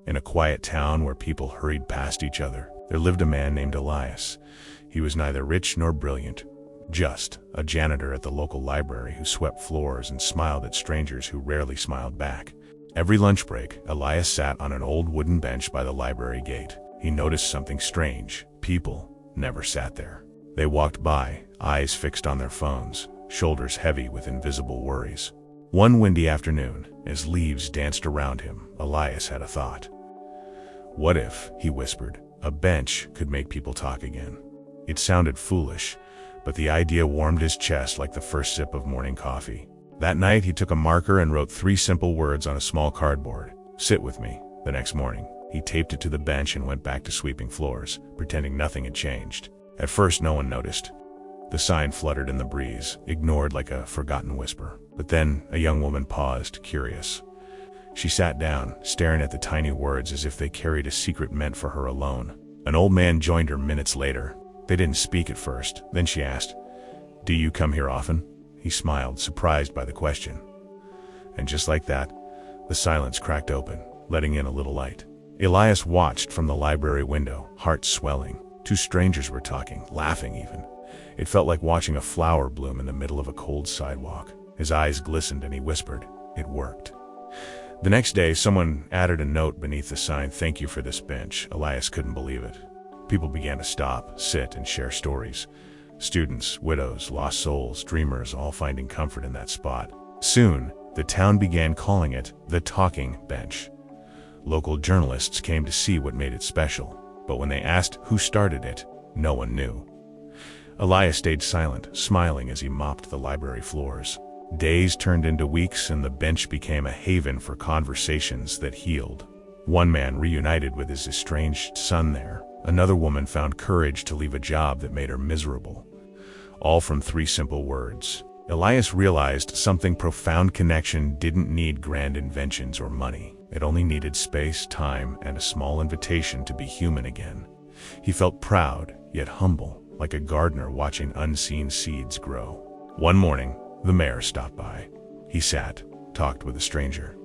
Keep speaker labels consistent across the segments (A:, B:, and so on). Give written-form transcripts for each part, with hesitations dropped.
A: In a quiet town where people hurried past each other, there lived a man named Elias. He was neither rich nor brilliant, just a janitor at the local library who swept floors and smiled at strangers who rarely smiled back. Every lunch break, Elias sat on an old wooden bench by the library gate. He noticed something strange. People never sat there. They walked by, eyes fixed on their phones, shoulders heavy with invisible worries. One windy afternoon, as leaves danced around him, Elias had a thought. What if, he whispered, a bench could make people talk again? It sounded foolish, but the idea warmed his chest like the first sip of morning coffee. That night, he took a marker and wrote 3 simple words on a small cardboard. Sit with me. The next morning, he taped it to the bench and went back to sweeping floors, pretending nothing had changed. At first, no one noticed. The sign fluttered in the breeze, ignored like a forgotten whisper. But then, a young woman paused, curious. She sat down, staring at the tiny words as if they carried a secret meant for her alone. An old man joined her minutes later. They didn't speak at first. Then she asked, "Do you come here often?" He smiled, surprised by the question. And just like that, the silence cracked open, letting in a little light. Elias watched from the library window, heart swelling. 2 strangers were talking, laughing even. It felt like watching a flower bloom in the middle of a cold sidewalk. His eyes glistened and he whispered, "It worked." The next day, someone added a note beneath the sign, "Thank you for this bench." Elias couldn't believe it. People began to stop, sit, and share stories. Students, widows, lost souls, dreamers, all finding comfort in that spot. Soon, the town began calling it the Talking Bench. Local journalists came to see what made it special, but when they asked who started it, no one knew. Elias stayed silent, smiling as he mopped the library floors. Days turned into weeks, and the bench became a haven for conversations that healed. One man reunited with his estranged son there. Another woman found courage to leave a job that made her miserable. All from 3 simple words. Elias realized something profound: connection didn't need grand inventions or money. It only needed space, time, and a small invitation to be human again. He felt proud, yet humble, like a gardener watching unseen seeds grow. One morning, the mayor stopped by. He sat, talked with a stranger,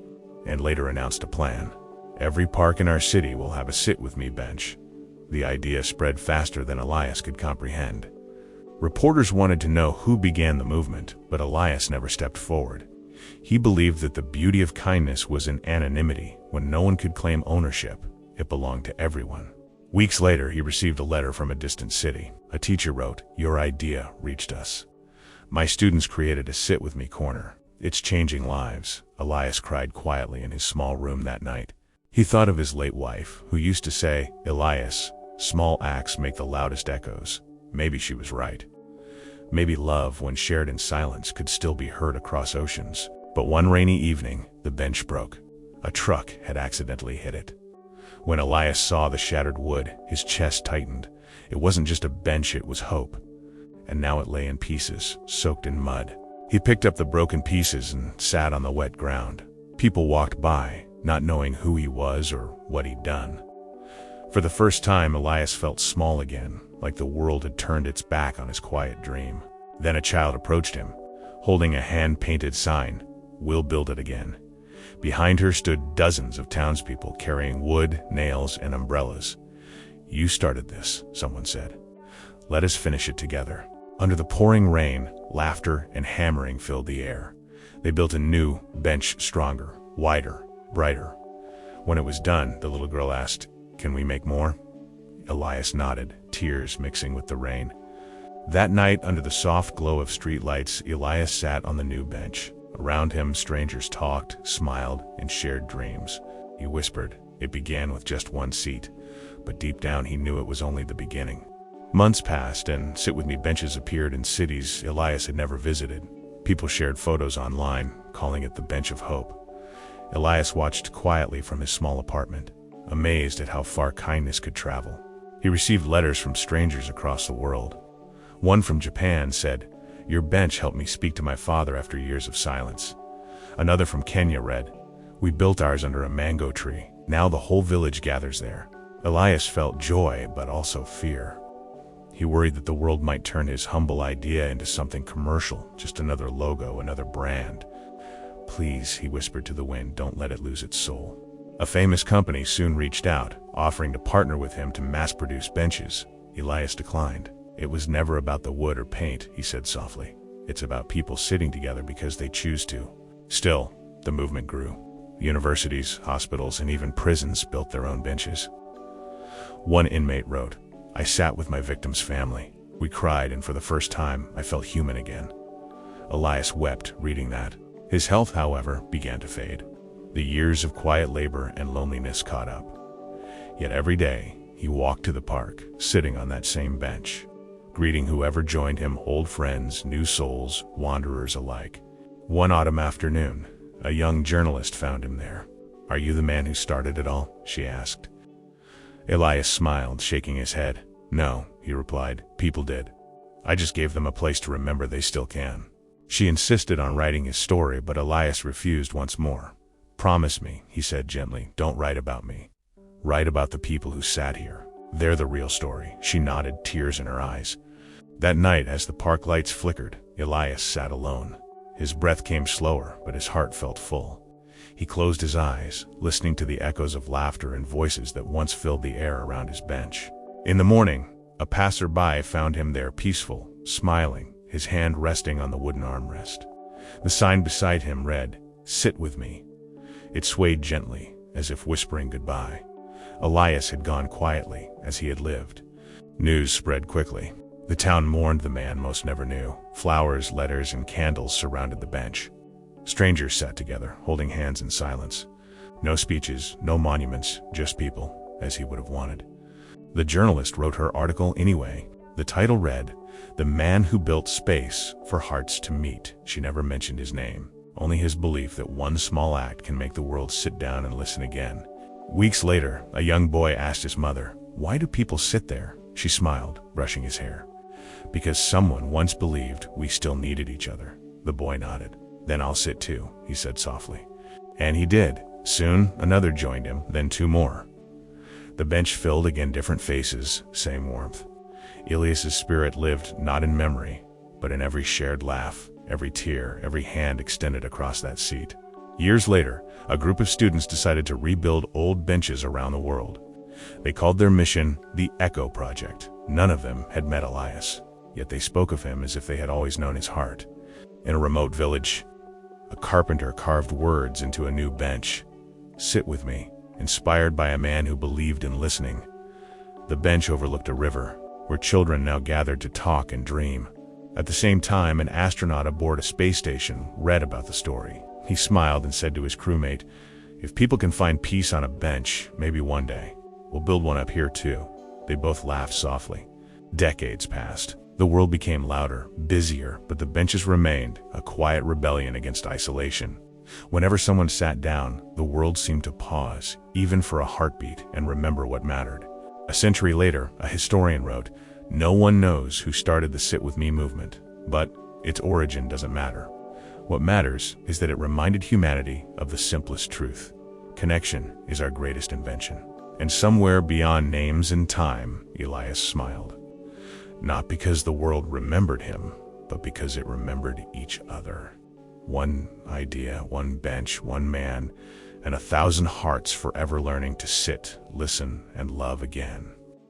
A: and later announced a plan. Every park in our city will have a sit with me bench. The idea spread faster than Elias could comprehend. Reporters wanted to know who began the movement, but Elias never stepped forward. He believed that the beauty of kindness was in anonymity. When no one could claim ownership, it belonged to everyone. Weeks later, he received a letter from a distant city. A teacher wrote, "Your idea reached us. My students created a Sit With Me corner. It's changing lives." Elias cried quietly in his small room that night. He thought of his late wife, who used to say, "Elias, small acts make the loudest echoes." Maybe she was right. Maybe love, when shared in silence, could still be heard across oceans. But one rainy evening, the bench broke. A truck had accidentally hit it. When Elias saw the shattered wood, his chest tightened. It wasn't just a bench, it was hope. And now it lay in pieces, soaked in mud. He picked up the broken pieces and sat on the wet ground. People walked by, not knowing who he was or what he'd done. For the first time, Elias felt small again, like the world had turned its back on his quiet dream. Then a child approached him, holding a hand-painted sign, "We'll build it again." Behind her stood dozens of townspeople carrying wood, nails, and umbrellas. "You started this," someone said. "Let us finish it together." Under the pouring rain, laughter and hammering filled the air. They built a new bench, stronger, wider, brighter. When it was done, the little girl asked, "Can we make more?" Elias nodded, tears mixing with the rain. That night, under the soft glow of streetlights, Elias sat on the new bench. Around him, strangers talked, smiled, and shared dreams. He whispered, "It began with just one seat," but deep down he knew it was only the beginning. Months passed, and Sit With Me benches appeared in cities Elias had never visited. People shared photos online, calling it the Bench of Hope. Elias watched quietly from his small apartment, amazed at how far kindness could travel. He received letters from strangers across the world. One from Japan said, "Your bench helped me speak to my father after years of silence." Another from Kenya read, "We built ours under a mango tree. Now the whole village gathers there." Elias felt joy, but also fear. He worried that the world might turn his humble idea into something commercial, just another logo, another brand. "Please," he whispered to the wind, "don't let it lose its soul." A famous company soon reached out, offering to partner with him to mass-produce benches. Elias declined. It was never about the wood or paint, he said softly. It's about people sitting together because they choose to. Still, the movement grew. Universities, hospitals, and even prisons built their own benches. One inmate wrote, "I sat with my victim's family. We cried, and for the first time, I felt human again." Elias wept reading that. His health, however, began to fade. The years of quiet labor and loneliness caught up. Yet every day, he walked to the park, sitting on that same bench, greeting whoever joined him, old friends, new souls, wanderers alike. One autumn afternoon, a young journalist found him there. "Are you the man who started it all?" she asked. Elias smiled, shaking his head. "No," he replied, "people did. I just gave them a place to remember they still can." She insisted on writing his story, but Elias refused once more. "Promise me," he said gently, "don't write about me. Write about the people who sat here. They're the real story." She nodded, tears in her eyes. That night, as the park lights flickered, Elias sat alone. His breath came slower, but his heart felt full. He closed his eyes, listening to the echoes of laughter and voices that once filled the air around his bench. In the morning, a passerby found him there, peaceful, smiling, his hand resting on the wooden armrest. The sign beside him read, "Sit with me." It swayed gently, as if whispering goodbye. Elias had gone quietly, as he had lived. News spread quickly. The town mourned the man most never knew. Flowers, letters, and candles surrounded the bench. Strangers sat together, holding hands in silence. No speeches, no monuments, just people, as he would have wanted. The journalist wrote her article anyway. The title read, "The Man Who Built Space for Hearts to Meet." She never mentioned his name, only his belief that one small act can make the world sit down and listen again. Weeks later, a young boy asked his mother, "Why do people sit there?" She smiled, brushing his hair. "Because someone once believed we still needed each other." The boy nodded. "Then I'll sit too," he said softly. And he did. Soon, another joined him, then two more. The bench filled again, different faces, same warmth. Elias's spirit lived not in memory, but in every shared laugh, every tear, every hand extended across that seat. Years later, a group of students decided to rebuild old benches around the world. They called their mission the Echo Project. None of them had met Elias, yet they spoke of him as if they had always known his heart. In a remote village, a carpenter carved words into a new bench. "Sit with me," inspired by a man who believed in listening. The bench overlooked a river, where children now gathered to talk and dream. At the same time, an astronaut aboard a space station read about the story. He smiled and said to his crewmate, "If people can find peace on a bench, maybe one day we'll build one up here too." They both laughed softly. Decades passed. The world became louder, busier, but the benches remained, a quiet rebellion against isolation. Whenever someone sat down, the world seemed to pause, even for a heartbeat, and remember what mattered. A century later, a historian wrote, "No one knows who started the Sit With Me movement, but its origin doesn't matter. What matters is that it reminded humanity of the simplest truth. Connection is our greatest invention." And somewhere beyond names and time, Elias smiled. Not because the world remembered him, but because it remembered each other. One idea, one bench, one man, and 1,000 hearts forever learning to sit, listen, and love again.